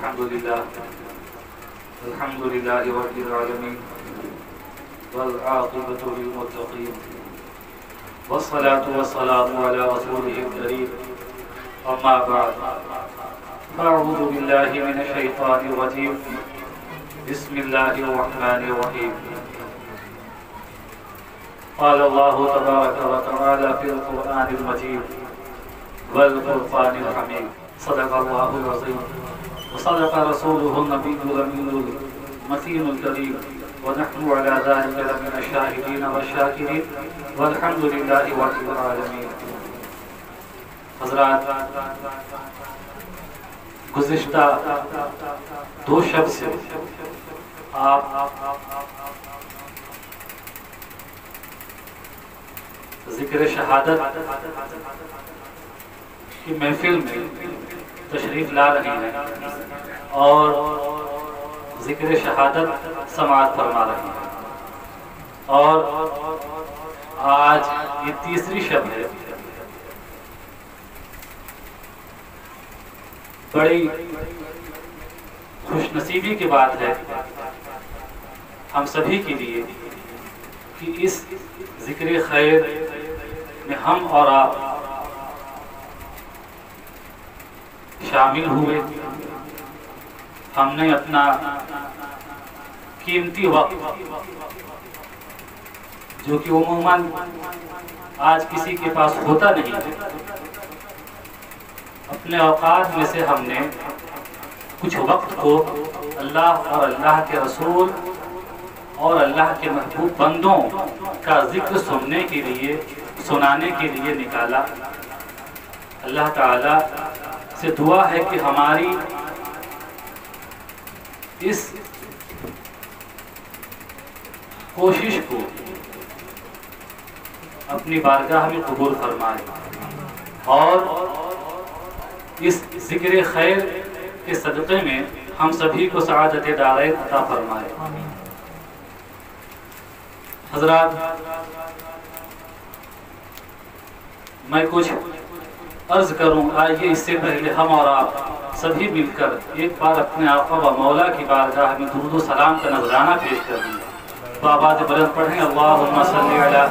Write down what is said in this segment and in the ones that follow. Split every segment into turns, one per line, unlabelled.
الحمد لله رب العالمين والعاقبة للمتقين والصلاة والسلام على رسوله الكريم أما بعد فأعوذ بالله من الشيطان الرجيم بسم الله الرحمن الرحيم قال الله تبارك وتعالى في القرآن المجيد والفرقان الحميد صدق الله العظيم وصدق رسوله النبي الأمين المتين الكريم ونحن على ذلك لمن الشاهدين والشاكرين والحمد لله رب العالمين. حضرات، گزشتہ 2 شب سے آپ ذکر شہادت کی محفل میں تشریف لا رہی ہیں اور ذکر شہادت سماعت فرما رہی ہیں، اور آج یہ تیسری شب ہے. بڑی خوش نصیبی کی بات ہے ہم سبھی کے لیے کہ اس ذکر خیر میں ہم اور آپ شامل ہوئے. ہم نے اپنا قیمتی وقت، جو کہ عموماً آج کسی کے پاس ہوتا نہیں، اپنے اوقات میں سے ہم نے کچھ وقت کو اللہ اور اللہ کے رسول اور اللہ کے محبوب بندوں کا ذکر سننے کے لیے، سنانے کے لیے نکالا. اللہ تعالی سے دعا ہے کہ ہماری اس کوشش کو اپنی بارگاہ میں قبول فرمائے اور اس ذکر خیر کے صدقے میں ہم سبھی کو سعادت دارین عطا فرمائے. حضرات، میں کچھ عرض کروں. آئیے اس سے پہلے ہم اور آپ سبھی مل کر ایک بار اپنے آقا و مولا کی بارگاہ میں درود و سلام کا نذرانہ پیش کر دیں. بآواز بلند پڑھیں: اللہم صلی علی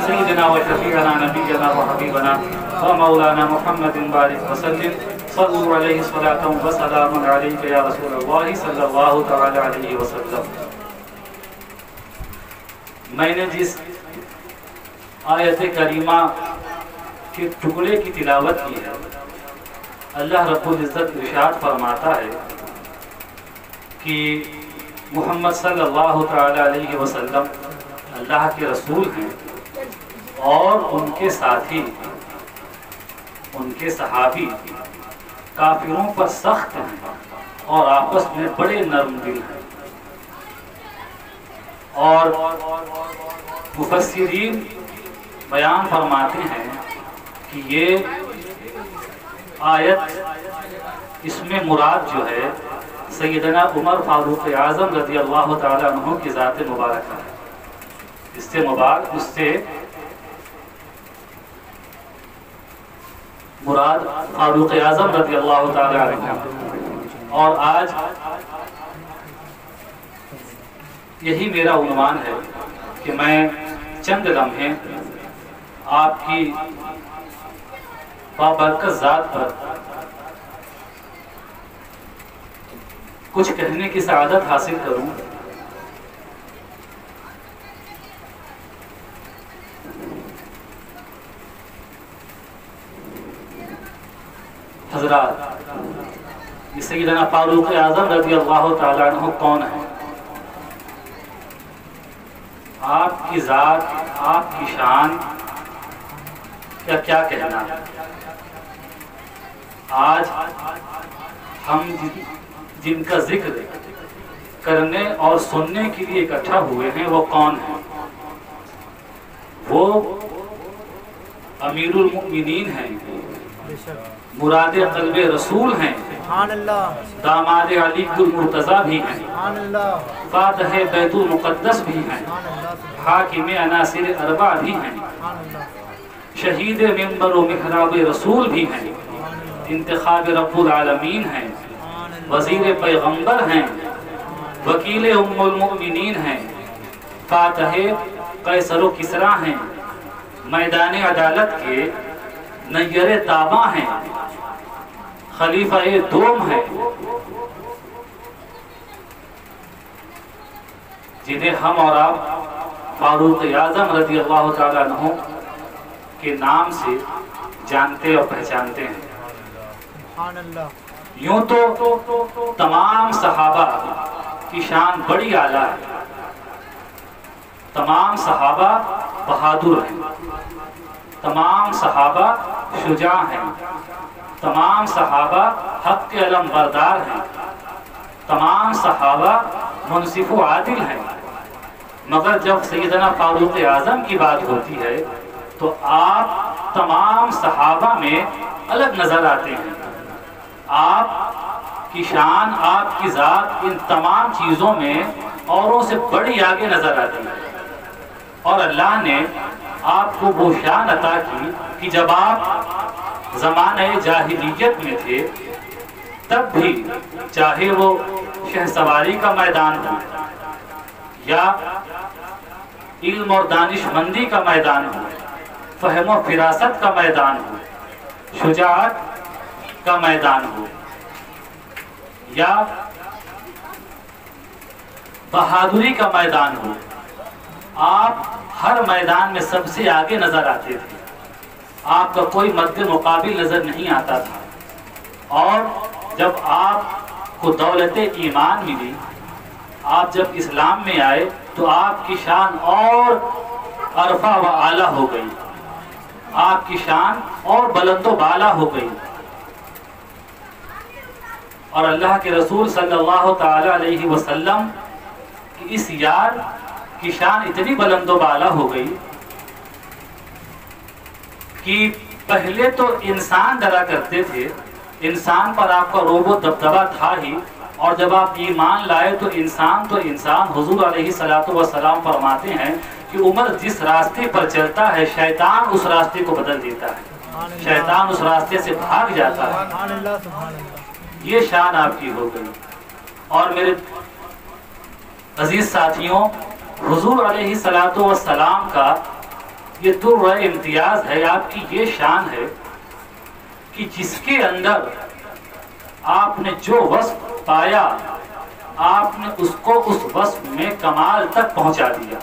سیدنا و شفیعنا نبینا و حبیبنا و مولانا محمد بارک وسلم. صلو علیہ صلاۃ و سلام علیک یا رسول اللہ صلی اللہ تعالی علیہ وسلم. میں نے جس آیت کریمہ کے ٹکڑے کی تلاوت کی ہے، اللہ رب العزت ارشاد فرماتا ہے کہ محمد صلی اللہ تعالی علیہ وسلم اللہ کے رسول ہیں اور ان کے ساتھی، ان کے صحابی کافروں پر سخت ہیں اور آپس میں بڑے نرم دل ہیں. اور مفسرین بیان فرماتے ہیں کہ یہ آیت، اس میں مراد جو ہے سیدنا عمر فاروق اعظم رضی اللہ تعالیٰ عنہ کی ذات مبارکہ ہے. اس سے مراد فاروق اعظم رضی اللہ تعالیٰ عنہ. اور آج یہی میرا عنوان ہے کہ میں چند لمحے آپ کی بابرکت ذات پر کچھ کہنے کی سعادت حاصل کروں. حضرات، یہ سیدنا فاروق اعظم رضی اللہ تعالیٰ عنہ کون ہیں؟ آپ کی ذات، آپ کی شان کیا کہنا. آج ہم جن کا ذکر کرنے اور سننے کے لیے اکٹھا ہوئے ہیں وہ کون ہیں؟ وہ امیر المؤمنین ہیں، مراد قلب رسول ہیں، داماد علی المرتضی بھی ہیں، فاتح بیت المقدس بھی ہیں، حاکم عناصر اربع بھی ہیں، شہید ممبر و محراب رسول بھی ہیں، انتخاب رب العالمین ہیں، وزیر پیغمبر ہیں، وکیل ام المؤمنین ہیں، فاتح قیصر و کسریٰ ہیں، میدان عدالت کے نیر تاباں ہیں، خلیفہ دوم ہیں، جنہیں ہم اور آپ فاروق اعظم رضی اللہ تعالیٰ عنہ کے نام سے جانتے اور پہچانتے ہیں۔ یوں تو تمام صحابہ کی شان بڑی اعلیٰ ہے، تمام صحابہ بہادر ہیں، تمام صحابہ شجاع ہیں، تمام صحابہ حق کے علم بردار ہیں، تمام صحابہ منصف و عادل ہیں، مگر جب سیدنا فاروق اعظم کی بات ہوتی ہے تو آپ تمام صحابہ میں الگ نظر آتے ہیں۔ آپ کی شان، آپ کی ذات ان تمام چیزوں میں اوروں سے بڑی آگے نظر آتی ہے، اور اللہ نے آپ کو وہ شان عطا کی کہ جب آپ زمانہ جاہلیت میں تھے تب بھی چاہے وہ شہ سواری کا میدان ہو یا علم اور دانش مندی کا میدان ہو، فہم و فراست کا میدان ہو، شجاعت کا میدان ہو یا بہادری کا میدان ہو، آپ ہر میدان میں سب سے آگے نظر آتے تھے، آپ کا کوئی مد مقابل نظر نہیں آتا تھا۔ اور جب آپ کو دولت ایمان ملی، آپ جب اسلام میں آئے تو آپ کی شان اور عرفہ و اعلیٰ ہو گئی، آپ کی شان اور بلند و بالا ہو گئی، اور اللہ کے رسول صلی اللہ تعالی علیہ وسلم کی اس یار کی شان اتنی بلند و بالا ہو گئی کہ پہلے تو انسان ڈرا کرتے تھے، انسان پر آپ کا رعب و دبدبہ تھا ہی، اور جب آپ ایمان لائے تو انسان حضور علیہ السلام فرماتے ہیں کہ عمر جس راستے پر چلتا ہے شیطان اس راستے کو بدل دیتا ہے، شیطان اس راستے سے بھاگ جاتا ہے۔ یہ شان آپ کی ہو گئی۔ اور میرے عزیز ساتھیوں، حضور علیہ السلام کا یہ در امتیاز ہے، آپ کی یہ شان ہے کہ جس کے اندر آپ نے جو وصف پایا آپ نے اس کو اس وصف میں کمال تک پہنچا دیا۔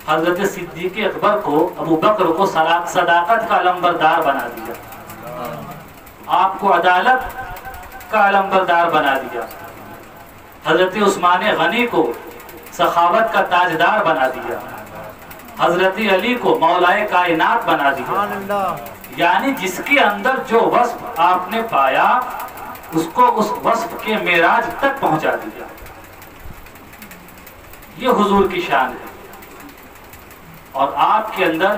حضرت صدیق اکبر کو، ابو بکر کو صداقت کا علمبردار بنا دیا، آپ کو عدالت کا علمبردار بنا دیا، حضرت عثمان غنی کو سخاوت کا تاجدار بنا دیا، حضرت علی کو مولائے کائنات بنا دیا۔ یعنی جس کے اندر جو وصف آپ نے پایا اس کو اس وصف کے معراج تک پہنچا دیا۔ یہ حضور کی شان ہے، اور آپ کے اندر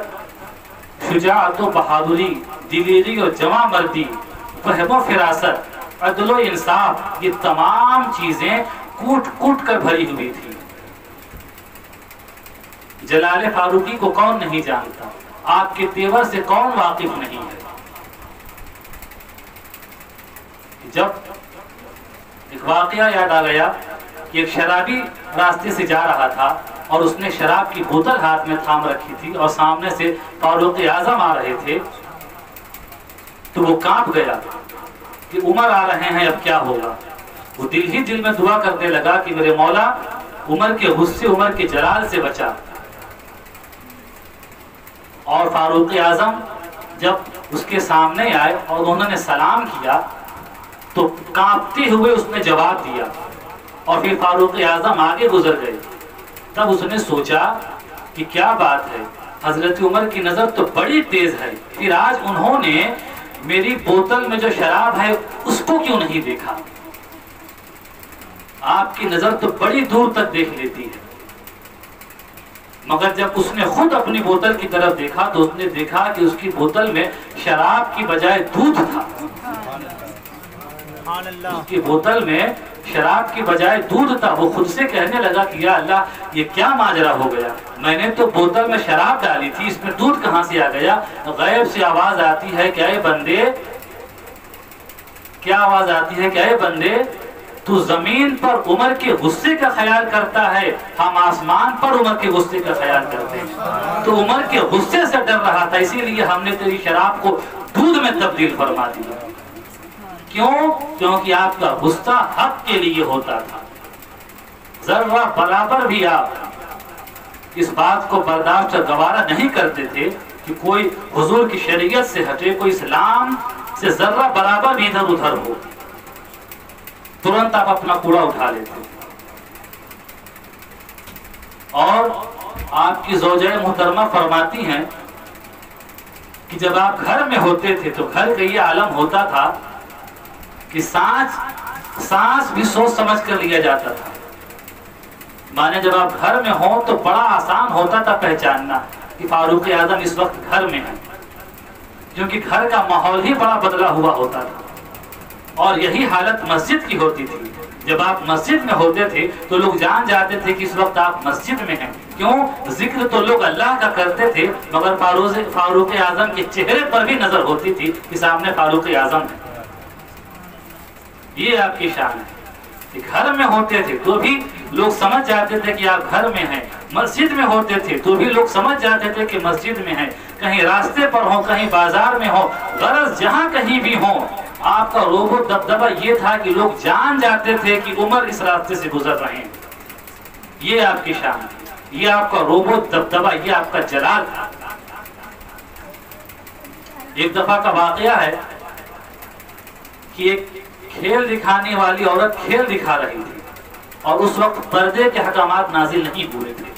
شجاعت و بہادری، دلیری و جواں مردی، فہم و فراست، عدل و انصاف، یہ تمام چیزیں کوٹ کوٹ کر بھری ہوئی تھی۔ جلال فاروقی کو کون نہیں جانتا، آپ کے تیور سے کون واقف نہیں ہے۔ جب ایک واقعہ یاد آ گیا کہ ایک شرابی راستے سے جا رہا تھا اور اس نے شراب کی بوتل ہاتھ میں تھام رکھی تھی اور سامنے سے فاروق اعظم آ رہے تھے، تو وہ کانپ گیا کہ عمر آ رہے ہیں، اب کیا ہوگا۔ وہ دل ہی دل میں دعا کرنے لگا کہ میرے مولا عمر کے غصے، عمر کے جلال سے بچا۔ اور فاروق اعظم جب اس کے سامنے آئے اور انہوں نے سلام کیا تو کانپتے ہوئے اس نے جواب دیا، اور پھر فاروق اعظم آگے گزر گئے۔ تب اس نے سوچا کہ کیا بات ہے، حضرت عمر کی نظر تو بڑی تیز ہے، پھر آج انہوں نے میری بوتل میں جو شراب ہے اس کو کیوں نہیں دیکھا۔ آپ کی نظر تو بڑی دور تک دیکھ لیتی ہے، مگر جب اس نے خود اپنی بوتل کی طرف دیکھا تو اس نے دیکھا کہ اس کی بوتل میں شراب کی بجائے دودھ تھا۔ اس کی بوتل میں شراب کی بجائے دودھ تھا۔ وہ خود سے کہنے لگا کہ یا اللہ یہ کیا ماجرا ہو گیا، میں نے تو بوتل میں شراب ڈالی تھی، اس میں دودھ کہاں سے آ گیا۔ غیب سے آواز آتی ہے کہ اے بندے کیا آواز آتی ہے کہ اے بندے تو زمین پر عمر کے غصے کا خیال کرتا ہے، ہم آسمان پر عمر کے غصے کا خیال کرتے ہیں۔ تو عمر کے غصے سے ڈر رہا تھا، اسی لیے ہم نے تیری شراب کو دودھ میں تبدیل فرما دیا۔ کیوں؟ کیونکہ آپ کا غصہ حق کے لیے ہوتا تھا۔ ذرہ برابر بھی آپ اس بات کو برداشت اور گوارا نہیں کرتے تھے کہ کوئی حضور کی شریعت سے ہٹے، کوئی اسلام سے ذرہ برابر بھی ادھر ادھر ہو، ترنت آپ اپنا کوڑا اٹھا لیتے۔ اور آپ کی زوجہ محترمہ فرماتی ہیں کہ جب آپ گھر میں ہوتے تھے تو گھر کا یہ عالم ہوتا تھا کہ سانس بھی سوچ سمجھ کر لیا جاتا تھا۔ مانے جب آپ گھر میں ہوں تو بڑا آسان ہوتا تھا پہچاننا کہ فاروق اعظم اس وقت گھر میں ہیں، کیونکہ گھر کا ماحول ہی بڑا بدلا ہوا ہوتا تھا۔ اور یہی حالت مسجد کی ہوتی تھی، جب آپ مسجد میں ہوتے تھے تو لوگ جان جاتے تھے کہ اس وقت آپ مسجد میں ہیں۔ کیوں؟ ذکر تو لوگ اللہ کا کرتے تھے، مگر فاروق اعظم کے چہرے پر بھی نظر ہوتی تھی کہ سامنے فاروق اعظم ہے۔ یہ آپ کی شان ہے کہ گھر میں ہوتے تھے تو بھی لوگ سمجھ جاتے تھے کہ آپ گھر میں ہیں، مسجد میں ہوتے تھے تو بھی لوگ سمجھ جاتے تھے کہ مسجد میں ہیں، کہیں راستے پر ہوں، کہیں بازار میں ہوں، غرض جہاں کہیں بھی ہوں، آپ کا روب و دبدبہ یہ تھا کہ لوگ جان جاتے تھے کہ عمر اس راستے سے گزر رہے ہیں۔ یہ آپ کی شان ہے، یہ آپ کا روب و دبدبہ، یہ آپ کا جلال تھا۔ ایک دفعہ کا واقعہ ہے کہ ایک کھیل دکھانے والی عورت کھیل دکھا رہی تھی اور اس وقت پردے کے احکامات نازل نہیں ہوئے تھے۔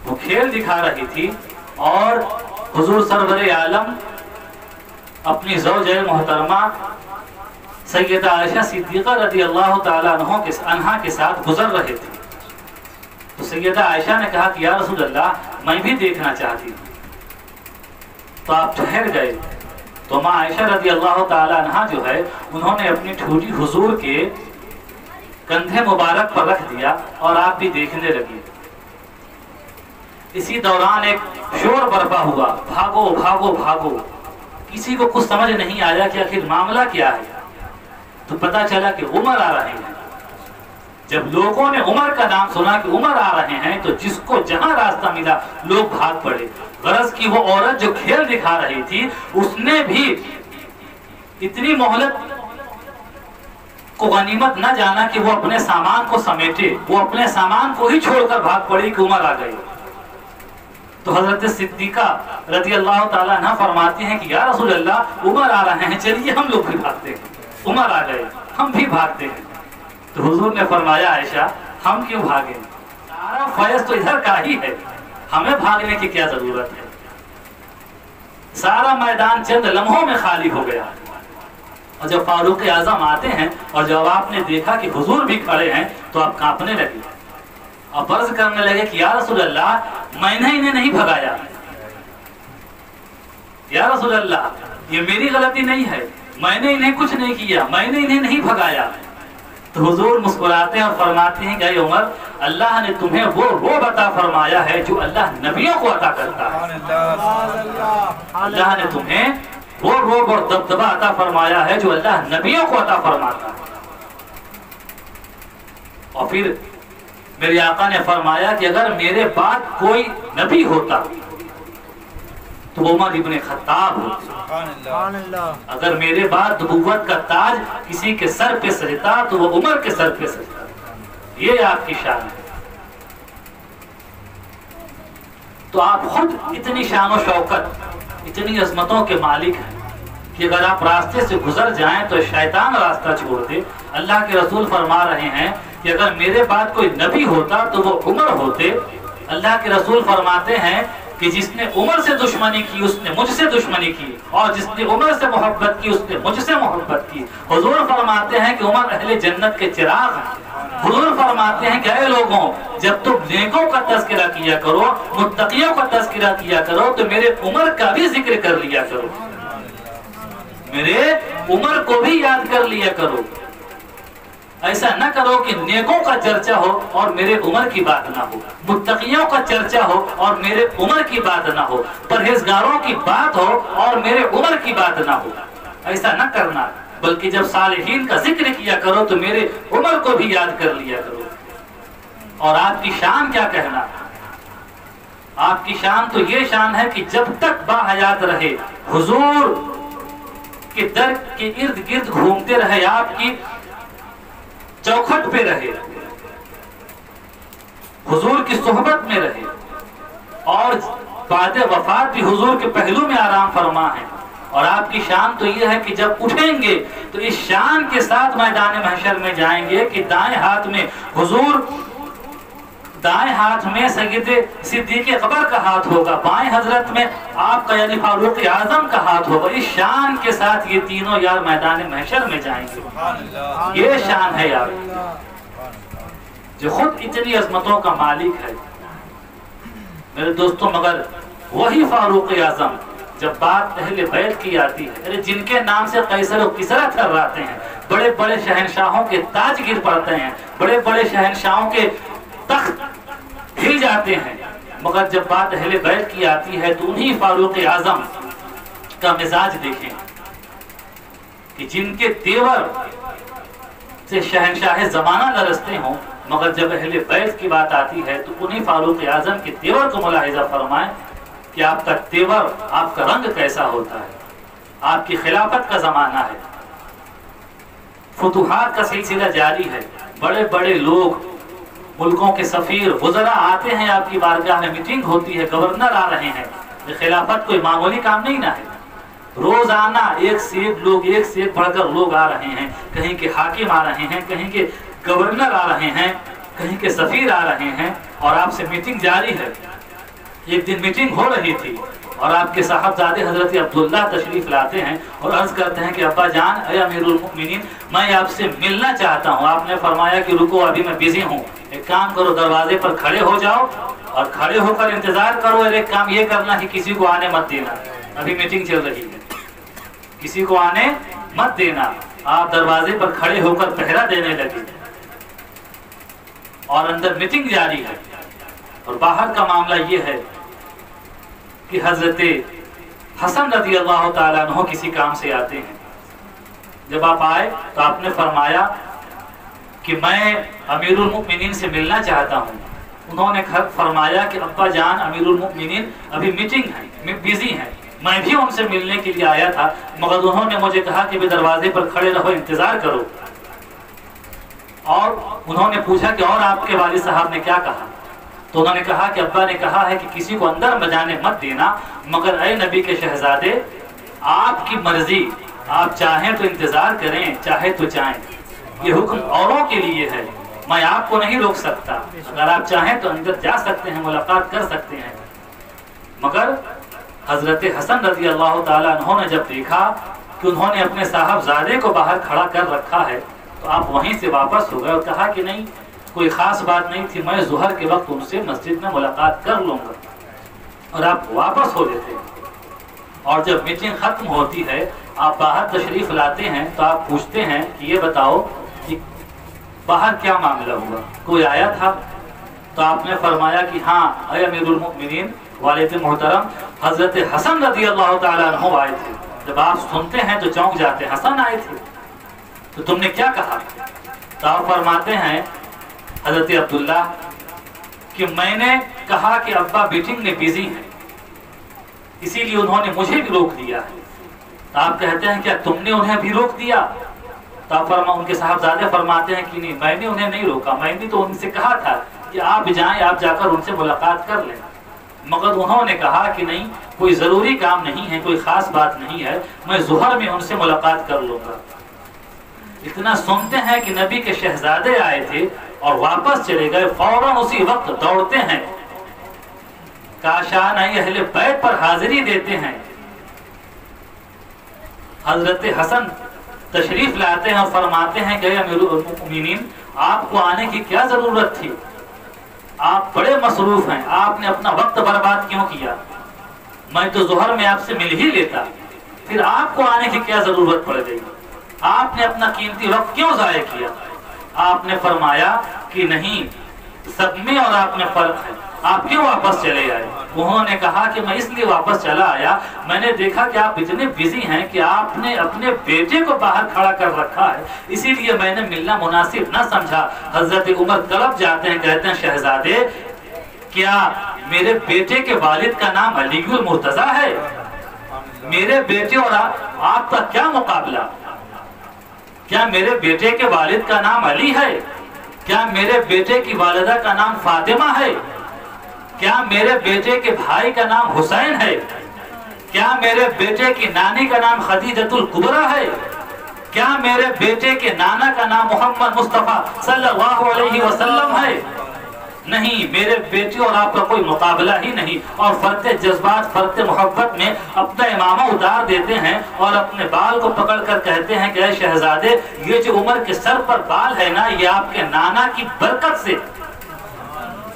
وہ کھیل دکھا رہی تھی اور حضور سرور عالم اپنی زوجہ محترمہ سیدہ عائشہ صدیقہ رضی اللہ تعالیٰ عنہا کے ساتھ گزر رہے تھے۔ تو سیدہ عائشہ نے کہا کہ یا رسول اللہ میں بھی دیکھنا چاہتی ہوں۔ تو آپ ٹھہر گئے تو ماں عائشہ رضی اللہ تعالیٰ عنہ جو ہے انہوں نے اپنی ٹھوٹی حضور کے کندھے مبارک پر رکھ دیا اور آپ بھی دیکھنے لگی۔ اسی دوران ایک شور برپا ہوا، بھاگو بھاگو بھاگو۔ کسی کو کچھ سمجھ نہیں آیا کہ آخر معاملہ کیا ہے۔ تو پتا چلا کہ عمر آ رہے ہیں۔ جب لوگوں نے عمر کا نام سنا کہ عمر آ رہے ہیں تو جس کو جہاں راستہ ملا لوگ بھاگ پڑے۔ غرض کی وہ عورت جو کھیل دکھا رہی تھی اس نے بھی اتنی مہلت کو غنیمت نہ جانا کہ وہ اپنے سامان کو سمیٹے، وہ اپنے سامان کو ہی چھوڑ کر بھاگ پڑی کہ عمر آ گئی۔ تو حضرت صدیقہ رضی اللہ تعالیٰ عنہ فرماتی ہیں کہ یا رسول اللہ عمر آ رہے ہیں، چلیے ہم لوگ بھی بھاگتے ہیں۔ عمر آ گئے، ہم بھی بھاگتے ہیں۔ تو حضور نے فرمایا عائشہ ہم کیوں بھاگیں؟ سارا فیض تو ادھر کا ہی ہے، ہمیں بھاگنے کی کیا ضرورت ہے؟ سارا میدان چند لمحوں میں خالی ہو گیا۔ اور جب فاروق اعظم آتے ہیں اور جب آپ نے دیکھا کہ حضور بھی کھڑے ہیں تو آپ کانپنے لگے اور عرض کرنے لگے کہ یا رسول اللہ میں نے انہیں نہیں بھگایا، یا رسول اللہ یہ میری غلطی نہیں ہے، میں نے انہیں کچھ نہیں کیا، میں نے انہیں نہیں بھگایا۔ تو حضور مسکراتے ہیں اور فرماتے ہیں کہ اے عمر اللہ نے تمہیں وہ روب عطا فرمایا ہے جو اللہ نبیوں کو عطا کرتا ہے۔ اللہ نے تمہیں وہ روب اور دبدبہ عطا فرمایا ہے جو اللہ نبیوں کو عطا فرماتا ہے۔ اور پھر میرے آقا نے فرمایا کہ اگر میرے بعد کوئی نبی ہوتا تو عمر ابن خطاب ہوتا، اگر میرے بعد نبوت کا تاج کسی کے سر پہ سجتا تو وہ عمر کے سر پہ سجتا۔ یہ آپ کی شان ہے۔ تو آپ خود اتنی شان و شوکت، اتنی عظمتوں کے مالک ہیں کہ اگر آپ راستے سے گزر جائیں تو شیطان راستہ چھوڑ دے۔ اللہ کے رسول فرما رہے ہیں کہ اگر میرے بعد کوئی نبی ہوتا تو وہ عمر ہوتے۔ اللہ کے رسول فرماتے ہیں کہ جس نے عمر سے دشمنی کی اس نے مجھ سے دشمنی کی، اور جس نے عمر سے محبت کی اس نے مجھ سے محبت کی۔ حضور فرماتے ہیں کہ عمر اہل جنت کے چراغ ہیں۔ حضور فرماتے ہیں کہ اے لوگوں جب تم نیکوں کا تذکرہ کیا کرو، متقیوں کا تذکرہ کیا کرو تو میرے عمر کا بھی ذکر کر لیا کرو، میرے عمر کو بھی یاد کر لیا کرو۔ ایسا نہ کرو کہ نیکوں کا چرچا ہو اور میرے عمر کی بات نہ ہو، متقیوں کا چرچا ہو اور میرے عمر کی بات نہ ہو، پرہیزگاروں کی بات ہو اور میرے عمر کی بات نہ ہو۔ ایسا نہ کرنا، بلکہ جب صالحین کا ذکر کیا کرو تو میرے عمر کو بھی یاد کر لیا کرو۔ اور آپ کی شان کیا کہنا، آپ کی شان تو یہ شان ہے کہ جب تک باحیات رہے حضور کے در کے ارد گرد گھومتے رہے، آپ کی چوکھٹ پہ رہے، حضور کی صحبت میں رہے، اور بعد وفات بھی حضور کے پہلو میں آرام فرما ہے۔ اور آپ کی شان تو یہ ہے کہ جب اٹھیں گے تو اس شان کے ساتھ میدان محشر میں جائیں گے کہ دائیں ہاتھ میں حضور، دائیں ہاتھ میں سید صدیق اکبر کا ہاتھ ہوگا، بائیں حضرت میں آپ کا یعنی فاروق اعظم کا ہاتھ ہوگا۔ اس شان کے ساتھ یہ تینوں یار میدان محشر میں جائیں گے۔ یہ شان ہے یار جو خود اتنی عظمتوں کا مالک ہے میرے دوستوں۔ مگر وہی فاروق اعظم جب بات اہل بیت کی آتی ہے، جن کے نام سے قیصر و کسریٰ تھراتے ہیں، بڑے بڑے شہنشاہوں کے تاج گر پڑتے ہیں، بڑے بڑے شہنشاہوں کے تخت ہل جاتے ہیں، مگر جب بات اہل بیت کی آتی ہے تو انہی فاروق اعظم کا مزاج دیکھیں کہ جن کے تیور سے شہنشاہ زمانہ لرزتے ہوں، مگر جب اہل بیت کی بات آتی ہے تو انہی فاروق اعظم کے تیور کو ملاحظہ فرمائیں کہ آپ کا تیور، آپ کا رنگ کیسا ہوتا ہے۔ آپ کی خلافت کا زمانہ ہے، فتوحات کا سلسلہ جاری ہے، بڑے بڑے لوگ، ملکوں کے سفیر، وزراء آتے ہیں آپ کی بارگاہ میں، میٹنگ ہوتی ہے، گورنر آ رہے ہیں۔ یہ خلافت کوئی معمولی کام نہیں نہ ہے، روزانہ ایک سے ایک لوگ، ایک سے ایک بڑھ کر لوگ آ رہے ہیں، کہیں کے حاکم آ رہے ہیں، کہیں کے گورنر آ رہے ہیں، کہیں کے سفیر آ رہے ہیں، اور آپ سے میٹنگ جاری ہے۔ ایک دن میٹنگ ہو رہی تھی اور آپ کے صاحبزادے حضرت عبداللہ تشریف لاتے ہیں اور عرض کرتے ہیں کہ ابا جان، اے امیر المؤمنین، میں آپ سے ملنا چاہتا ہوں۔ آپ نے فرمایا کہ رکو، ابھی میں بزی ہوں، ایک کام کرو، دروازے پر کھڑے ہو جاؤ اور کھڑے ہو کر انتظار کرو، اور ایک کام یہ کرنا کہ کسی کو آنے مت دینا، ابھی میٹنگ چل رہی ہے، کسی کو آنے مت دینا۔ آپ دروازے پر کھڑے ہو کر پہرا دینے لگے اور اندر میٹنگ جاری ہے، اور باہر کا معاملہ یہ ہے کہ حضرت حسن رضی اللہ تعالیٰ عنہ کسی کام سے آتے ہیں۔ جب آپ آئے تو آپ نے فرمایا کہ میں امیر المؤمنین سے ملنا چاہتا ہوں۔ انہوں نے فرمایا کہ ابا جان، امیر المؤمنین ابھی میٹنگ ہے، میں بزی ہیں، میں بھی ان سے ملنے کے لیے آیا تھا، مگر انہوں نے مجھے کہا کہ دروازے پر کھڑے رہو، انتظار کرو۔ اور انہوں نے پوچھا کہ اور آپ کے والد صاحب نے کیا کہا؟ تو انہوں نے کہا کہ ابا نے کہا ہے کہ کسی کو اندر جانے مت دینا، مگر اے نبی کے شہزادے، آپ کی مرضی، آپ چاہیں تو انتظار کریں، چاہے تو چاہیں، یہ حکم اوروں کے لیے ہے، میں آپ کو نہیں روک سکتا، اگر آپ چاہیں تو اندر جا سکتے ہیں، ملاقات کر سکتے ہیں۔ مگر حضرت حسن رضی اللہ تعالیٰ عنہ نے جب دیکھا کہ انہوں نے اپنے صاحبزادے کو باہر کھڑا کر رکھا ہے تو آپ وہیں سے واپس ہو گئے اور کہا کہ نہیں، کوئی خاص بات نہیں تھی، میں ظہر کے وقت ان سے مسجد میں ملاقات کر لوں گا، اور آپ واپس ہو جاتے ہیں۔ اور جب میٹنگ ختم ہوتی ہے، آپ باہر تشریف لاتے ہیں تو آپ پوچھتے ہیں کہ یہ بتاؤ کہ باہر کیا معاملہ ہوا، کوئی آیا تھا؟ تو آپ نے فرمایا کہ ہاں اے امیر المؤمنین، والد محترم حضرت حسن رضی اللہ تعالیٰ عنہ آئے تھے۔ جب آپ سنتے ہیں تو چونک جاتے ہیں، حسن آئے تھے تو تم نے کیا کہا؟ تو آپ فرماتے ہیں حضرت عبداللہ کہ میں نے کہا کہ ابا میٹنگ میں بزی ہیں، اسی لیے انہوں نے مجھے بھی روک دیا ہے۔ تو آپ کہتے ہیں کیا تم نے انہیں بھی روک دیا؟ تو آپ ان کے صاحبزادے فرماتے ہیں کہ نہیں، میں نے انہیں نہیں روکا، میں نے تو ان سے کہا تھا کہ آپ جائیں، آپ جا کر ان سے ملاقات کر لیں، مگر انہوں نے کہا کہ نہیں، کوئی ضروری کام نہیں ہے، کوئی خاص بات نہیں ہے، میں ظہر میں ان سے ملاقات کر لوں گا۔ اتنا سنتے ہیں کہ نبی کے شہزادے آئے تھے اور واپس چلے گئے، فوراً اسی وقت دوڑتے ہیں، کاشان اہل بیت پر حاضری دیتے ہیں، حضرت حسن تشریف لاتے ہیں اور فرماتے ہیں کہ امیر المؤمنین، آپ کو آنے کی کیا ضرورت تھی؟ آپ بڑے مصروف ہیں، آپ نے اپنا وقت برباد کیوں کیا؟ میں تو ظہر میں آپ سے مل ہی لیتا، پھر آپ کو آنے کی کیا ضرورت پڑ گئی؟ آپ نے اپنا قیمتی وقت کیوں ضائع کیا؟ آپ نے فرمایا کہ نہیں، سب میں اور آپ میں فرق ہے، آپ کیوں واپس چلے آئے؟ انہوں نے کہا کہ میں اس لیے واپس چلا آیا، میں نے دیکھا کہ آپ اتنے بزی ہیں کہ آپ نے اپنے بیٹے کو باہر کھڑا کر رکھا ہے، اسی لیے میں نے ملنا مناسب نہ سمجھا۔ حضرت عمر طرف جاتے ہیں، کہتے ہیں شہزادے کیا میرے بیٹے کے والد کا نام علی المرتضیٰ ہے؟ میرے بیٹے اور آپ کا کیا مقابلہ؟ کیا میرے بیٹے کے والد کا نام علی ہے؟ کیا میرے بیٹے کی والدہ کا نام فاطمہ ہے؟ کیا میرے بیٹے کے بھائی کا نام حسین ہے؟ کیا میرے بیٹے کی نانی کا نام خدیجۃ الکبریٰ ہے؟ کیا میرے بیٹے کے نانا کا نام محمد مصطفیٰ صلی اللہ علیہ وسلم ہے؟ نہیں، میرے بیٹے اور آپ کا کوئی مقابلہ ہی نہیں۔ اور فرق جذبات، فرق محبت میں اپنا امامہ اتار دیتے ہیں اور اپنے بال کو پکڑ کر کہتے ہیں کہ اے شہزادے، یہ جو عمر کے سر پر بال ہے نا، یہ آپ کے نانا کی برکت سے،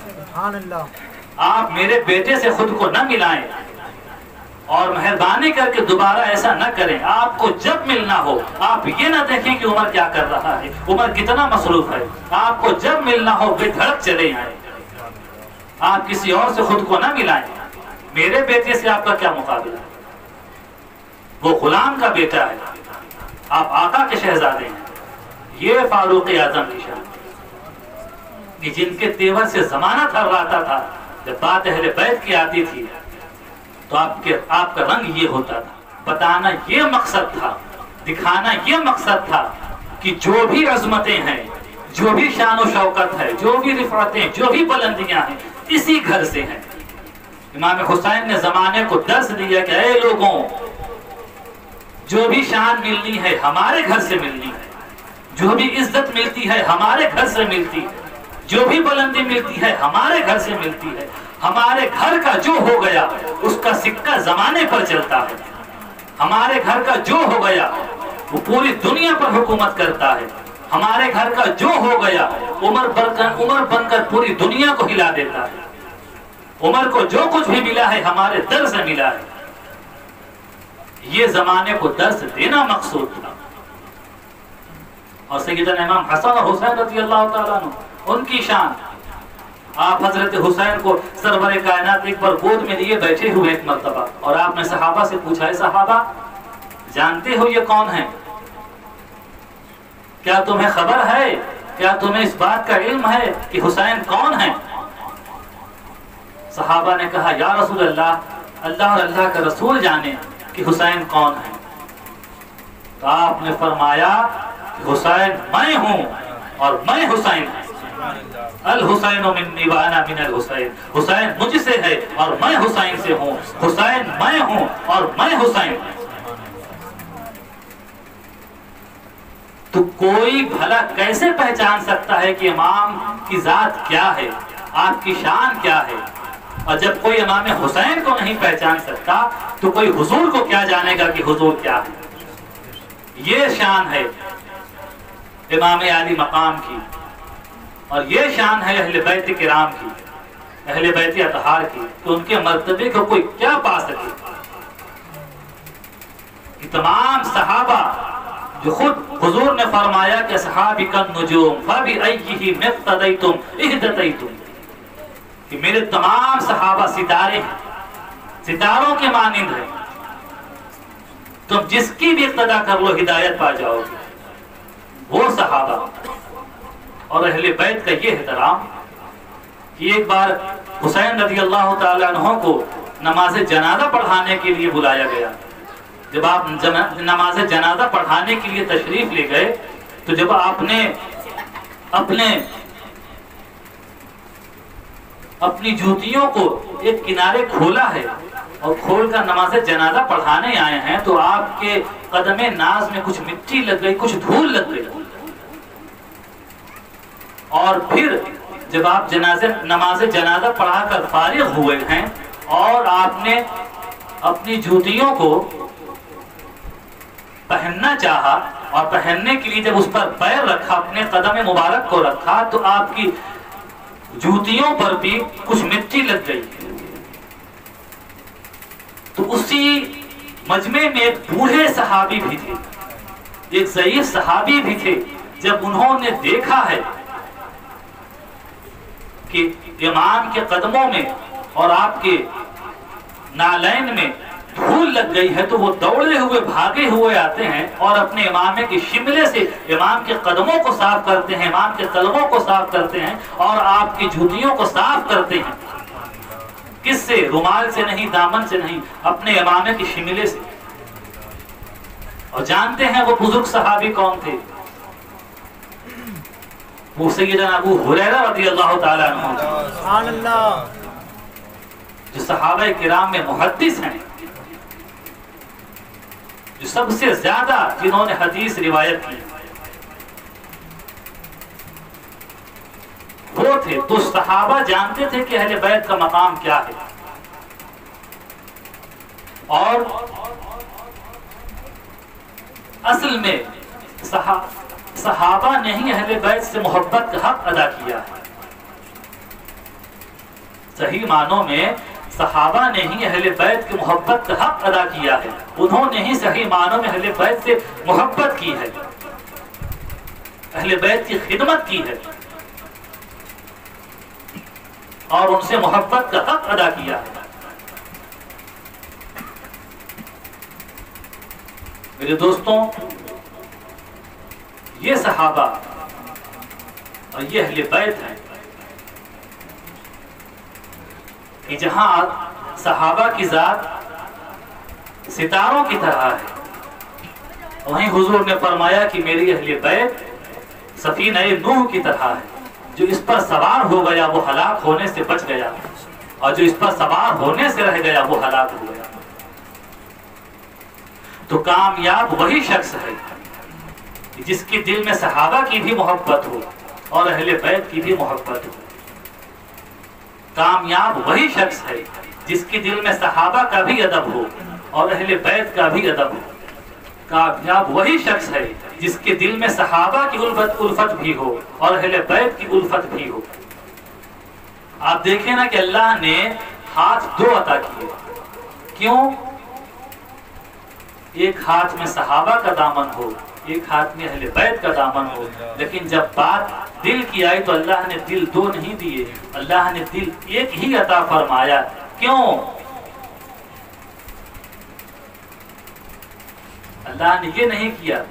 سبحان اللہ،
آپ میرے بیٹے سے خود کو نہ ملائیں اور مہربانی کر کے دوبارہ ایسا نہ کریں۔ آپ کو جب ملنا ہو آپ یہ نہ دیکھیں کہ عمر کیا کر رہا ہے، عمر کتنا مصروف ہے، آپ کو جب ملنا ہو بے دھڑک چلے آئیں، آپ کسی اور سے خود کو نہ ملائیں۔ میرے بیٹے سے آپ کا کیا مقابلہ؟ وہ غلام کا بیٹا ہے، آپ آقا کے شہزادے ہیں۔ یہ فاروق اعظم کی شان کہ جن کے تیور سے زمانہ تھرراتا تھا، جب بات اہل بیت کی آتی تھی تو آپ کا رنگ یہ ہوتا تھا، بتانا یہ مقصد تھا، دکھانا یہ مقصد تھا کہ جو بھی عظمتیں ہیں، جو بھی شان و شوکت ہے، جو بھی رفعتیں، جو بھی بلندیاں ہیں، اسی گھر سے ہیں۔ امام حسین نے زمانے کو درس دیا کہ اے لوگوں، جو بھی شان ملنی ہے ہمارے گھر سے ملنی ہے، جو بھی عزت ملتی ہے ہمارے گھر سے ملتی ہے، جو بھی بلندی ملتی ہے ہمارے گھر سے ملتی ہے۔ ہمارے گھر کا جو ہو گیا اس کا سکہ زمانے پر چلتا ہے، ہمارے گھر کا جو ہو گیا وہ پوری دنیا پر حکومت کرتا ہے، ہمارے گھر کا جو ہو گیا عمر بن کر پوری دنیا کو ہلا دیتا ہے۔ عمر کو جو کچھ بھی ملا ہے ہمارے در سے ملا ہے۔ یہ زمانے کو درس دینا مقصود تھا۔ اور سیدنا امام حسن اور حسین رضی اللہ تعالیٰ عنہ، ان کی شان، آپ حضرت حسین کو سرور کائنات ایک بار گود میں لیے بیٹھے ہوئے ایک مرتبہ، اور آپ نے صحابہ سے پوچھا ہے صحابہ جانتے ہو یہ کون ہیں؟ کیا تمہیں خبر ہے، کیا تمہیں اس بات کا علم ہے کہ حسین کون ہیں؟ صحابہ نے کہا یا رسول اللہ، اللہ اور اللہ کا رسول جانے کہ حسین کون ہیں۔ تو آپ نے فرمایا کہ حسین میں ہوں اور میں حسین ہوں، الحسین منی وانا من الحسین، حسین مجھ سے ہے اور میں حسین سے ہوں، حسین میں ہوں اور میں حسین ہوں۔ تو کوئی بھلا کیسے پہچان سکتا ہے کہ امام کی ذات کیا ہے، آپ کی شان کیا ہے؟ اور جب کوئی امام حسین کو نہیں پہچان سکتا تو کوئی حضور کو کیا جانے گا کہ حضور کیا ہے؟ یہ شان ہے امام عالی مقام کی، اور یہ شان ہے اہل بیت کرام کی، اہل بیت اطہار کی، تو ان کے مرتبے کو کوئی کیا پا سکے؟ کہ تمام صحابہ جو خود حضور نے فرمایا کہ صحابی کن نجوم فبأیہ مقتدیتم اہتدیتم، کہ میرے تمام صحابہ ستارے ہیں، ستاروں کے مانند ہیں، تم جس کی بھی اقتدا کر لو ہدایت پا جاؤ گے۔ وہ صحابہ اور اہل بیت کا یہ احترام کہ ایک بار حسین رضی اللہ تعالیٰ عنہ کو نماز جنازہ پڑھانے کے لیے بلایا گیا۔ جب آپ نماز جنازہ پڑھانے کے لیے تشریف لے گئے تو جب آپ نے اپنی جوتیوں کو ایک کنارے کھولا ہے اور کھول کر نماز جنازہ پڑھانے آئے ہیں تو آپ کے قدم ناز میں کچھ مٹی لگ گئی، کچھ دھول لگ گئی، اور پھر جب آپ نماز جنازہ پڑھا کر فارغ ہوئے ہیں اور آپ نے اپنی جوتیوں کو پہننا چاہا اور پہننے کے لیے جب اس پر پیر رکھا، اپنے قدم مبارک کو رکھا، تو آپ کی جوتیوں پر بھی کچھ مٹی لگ گئی۔ تو اسی مجمع میں ایک بوڑھے صحابی بھی تھے، ایک ضعیف صحابی بھی تھے۔ جب انہوں نے دیکھا ہے کہ امام کے قدموں میں اور آپ کے نالین میں دھول لگ گئی ہے تو وہ دوڑے ہوئے بھاگے ہوئے آتے ہیں اور اپنے امام کے شملے سے امام کے قدموں کو صاف کرتے ہیں، امام کے قلبوں کو صاف کرتے ہیں اور آپ کی جوتیوں کو صاف کرتے ہیں۔ کس سے؟ رومال سے نہیں، دامن سے نہیں، اپنے امام کے شملے سے۔ اور جانتے ہیں وہ بزرگ صحابی کون تھے؟ وہ سیدنا ابو ہریرہ رضی اللہ تعالیٰ عنہ،
سبحان اللہ،
جو صحابہ کرام میں محدث ہیں، جو سب سے زیادہ جنہوں نے حدیث روایت کی وہ تھے۔ تو صحابہ جانتے تھے کہ اہل بیت کا مقام کیا ہے، اور اصل میں صحابہ نے ہی اہل بیت سے محبت کا حق ادا کیا ہے۔ صحیح معنوں میں صحابہ نے ہی اہل بیت کی محبت کا حق ادا کیا ہے، انہوں نے ہی صحیح معنوں میں اہل بیت سے محبت کی ہے، اہل بیت کی خدمت کی ہے اور ان سے محبت کا حق ادا کیا ہے۔ میرے دوستوں، یہ صحابہ اور یہ اہل بیت ہیں کہ جہاں صحابہ کی ذات ستاروں کی طرح ہے، وہیں حضور نے فرمایا کہ میری اہل بیت سفینہ نوح کی طرح ہے، جو اس پر سوار ہو گیا وہ ہلاک ہونے سے بچ گیا، اور جو اس پر سوار ہونے سے رہ گیا وہ ہلاک ہو گیا۔ تو کامیاب وہی شخص ہے جس کے دل میں صحابہ کی بھی محبت ہو اور اہل بیت کی بھی محبت ہو۔ کامیاب وہی شخص ہے جس کے دل میں صحابہ کا بھی ادب ہو اور اہل بیت کا بھی ادب ہو۔ کامیاب وہی شخص ہے جس کے دل میں صحابہ کی الفت بھی ہو اور اہل بیت کی الفت بھی ہو۔ آپ دیکھیں نا کہ اللہ نے ہاتھ دو عطا کیے، کیوں؟ ایک ہاتھ میں صحابہ کا دامن ہو، ایک ہاتھ میں اہل بیت کا دامن ہو، لیکن جب بات دل کی آئی تو اللہ نے دل دو نہیں دیے، اللہ نے دل ایک ہی عطا فرمایا۔ کیوں؟ اللہ نے یہ نہیں کیا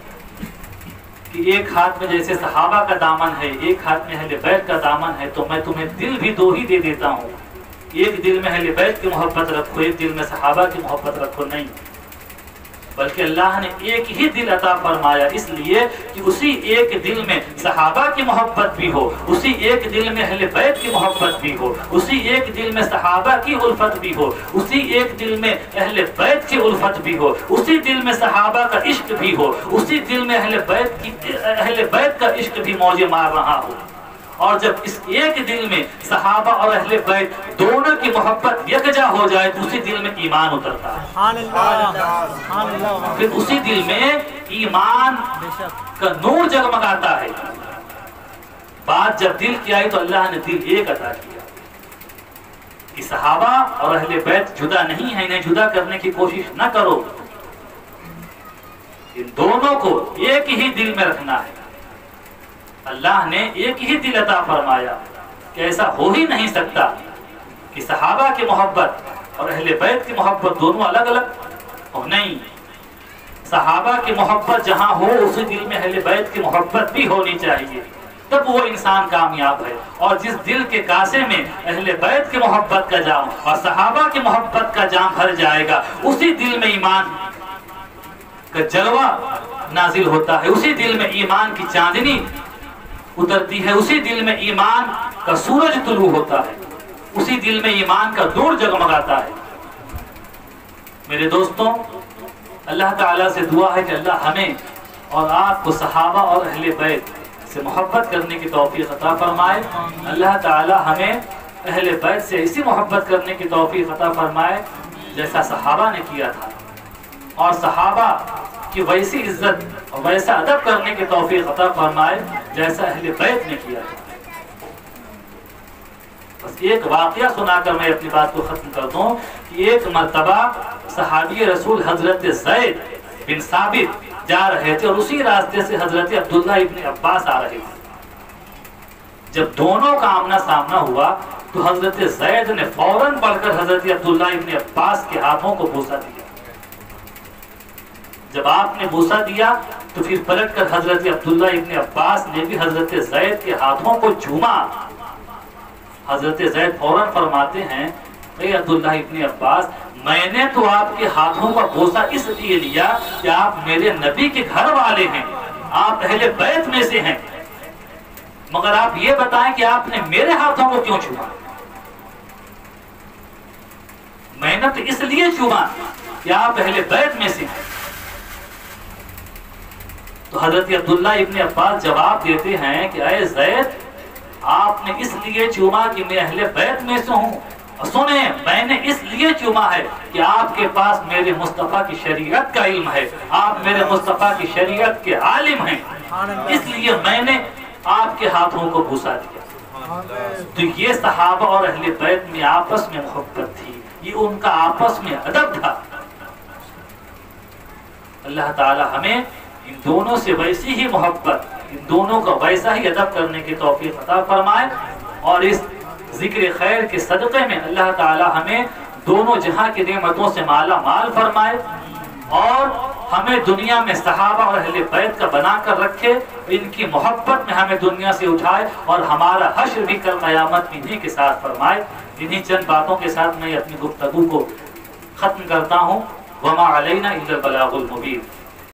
کہ ایک ہاتھ میں جیسے صحابہ کا دامن ہے، ایک ہاتھ میں اہل بیت کا دامن ہے، تو میں تمہیں دل بھی دو ہی دے دیتا ہوں، ایک دل میں اہل بیت کی محبت رکھو، ایک دل میں صحابہ کی محبت رکھو، نہیں، بلکہ اللہ نے ایک ہی دل عطا فرمایا، اس لیے کہ اسی ایک دل میں صحابہ کی محبت بھی ہو، اسی ایک دل میں اہل بیت کی محبت بھی ہو، اسی ایک دل میں صحابہ کی الفت بھی ہو، اسی ایک دل میں اہل بیت کی الفت بھی ہو، اسی دل میں صحابہ کا عشق بھی ہو، اسی دل میں اہل بیت کا عشق بھی موجے مار رہا ہو۔ اور جب اس ایک دل میں صحابہ اور اہل بیت دونوں کی محبت یکجا ہو جائے تو اسی دل میں ایمان اترتا ہے،
سبحان اللہ، سبحان اللہ،
پھر اسی دل میں ایمان کا نور جگمگاتا ہے۔ بات جب دل کی آئی تو اللہ نے دل ایک عطا کیا کہ صحابہ اور اہل بیت جدا نہیں ہے، انہیں جدا کرنے کی کوشش نہ کرو، ان دونوں کو ایک ہی دل میں رکھنا ہے۔ اللہ نے ایک ہی دل عطا فرمایا کہ ایسا ہو ہی نہیں سکتا کہ صحابہ کی محبت اور اہل بیت کی محبت دونوں الگ الگ ہو، نہیں، صحابہ کی محبت جہاں ہو اسی دل میں اہل بیت کی محبت بھی ہونی چاہیے، تب وہ انسان کامیاب ہے۔ اور جس دل کے کاسے میں اہل بیت کی محبت کا جام اور صحابہ کی محبت کا جام بھر جائے گا، اسی دل میں ایمان کا جلوہ نازل ہوتا ہے، اسی دل میں ایمان کی چاندنی اترتی ہے، اسی دل میں ایمان کا سورج طلوع ہوتا ہے، اسی دل میں ایمان کا نور جگمگاتا ہے۔ میرے دوستوں، اللہ تعالیٰ سے دعا ہے کہ اللہ ہمیں اور آپ کو صحابہ اور اہل بیت سے محبت کرنے کی توفیق عطا فرمائے۔ اللہ تعالیٰ ہمیں اہل بیت سے ایسی محبت کرنے کی توفیق عطا فرمائے جیسا صحابہ نے کیا تھا، اور صحابہ کی ویسی عزت اور ویسا ادب کرنے کی توفیق عطا فرمائے جیسا اہل بیت نے کیا تھا۔ بس ایک واقعہ سنا کر میں اپنی بات کو ختم کر دوں کہ ایک مرتبہ صحابی رسول حضرت زید بن ثابت جا رہے تھے اور اسی راستے سے حضرت عبداللہ ابن عباس آ رہے تھے۔ جب دونوں کا آمنا سامنا ہوا تو حضرت زید نے فوراً بڑھ کر حضرت عبداللہ ابن عباس کے ہاتھوں کو بوسہ دیا. جب آپ نے بوسہ دیا تو پھر پلٹ کر حضرت عبداللہ ابن عباس نے بھی حضرت زید کے ہاتھوں کو چوما. حضرت زید فوراً فرماتے ہیں اے عبداللہ ابن عباس، میں نے تو آپ کے ہاتھوں کا بوسہ اس لیے لیا کہ آپ میرے نبی کے گھر والے ہیں، آپ اہل بیت میں سے ہیں، مگر آپ یہ بتائیں کہ آپ نے میرے ہاتھوں کو کیوں چوما؟ میں نے تو اس لیے چوما کہ آپ اہل بیت میں سے ہیں. تو حضرت عبداللہ ابن عباس جواب دیتے ہیں کہ اے زید، آپ نے اس لیے چوما کہ میں اہل بیت میں سے ہوں. سنیں، میں نے اس لیے چوما ہے کہ آپ کے پاس میرے مصطفیٰ کی شریعت کا علم ہے، آپ میرے مصطفیٰ کی شریعت کے عالم ہیں، اس لیے میں نے آپ کے ہاتھوں کو بوسہ دیا. تو یہ صحابہ اور اہل بیت میں آپس میں محبت تھی، یہ ان کا آپس میں ادب تھا. اللہ تعالی ہمیں ان دونوں سے ویسی ہی محبت، ان دونوں کا ویسا ہی ادب کرنے کی توفیق عطا فرمائے، اور اس ذکر خیر کے صدقے میں اللہ تعالی ہمیں دونوں جہاں کی نعمتوں سے مالا مال فرمائے، اور ہمیں دنیا میں صحابہ اور اہل بیت کا بنا کر رکھے، ان کی محبت میں ہمیں دنیا سے اٹھائے، اور ہمارا حشر بھی کل قیامت میں انہی کے ساتھ فرمائے. انہی چند باتوں کے ساتھ میں اپنی گفتگو کو ختم کرتا ہوں. وما علینا الا البلاغ المبین.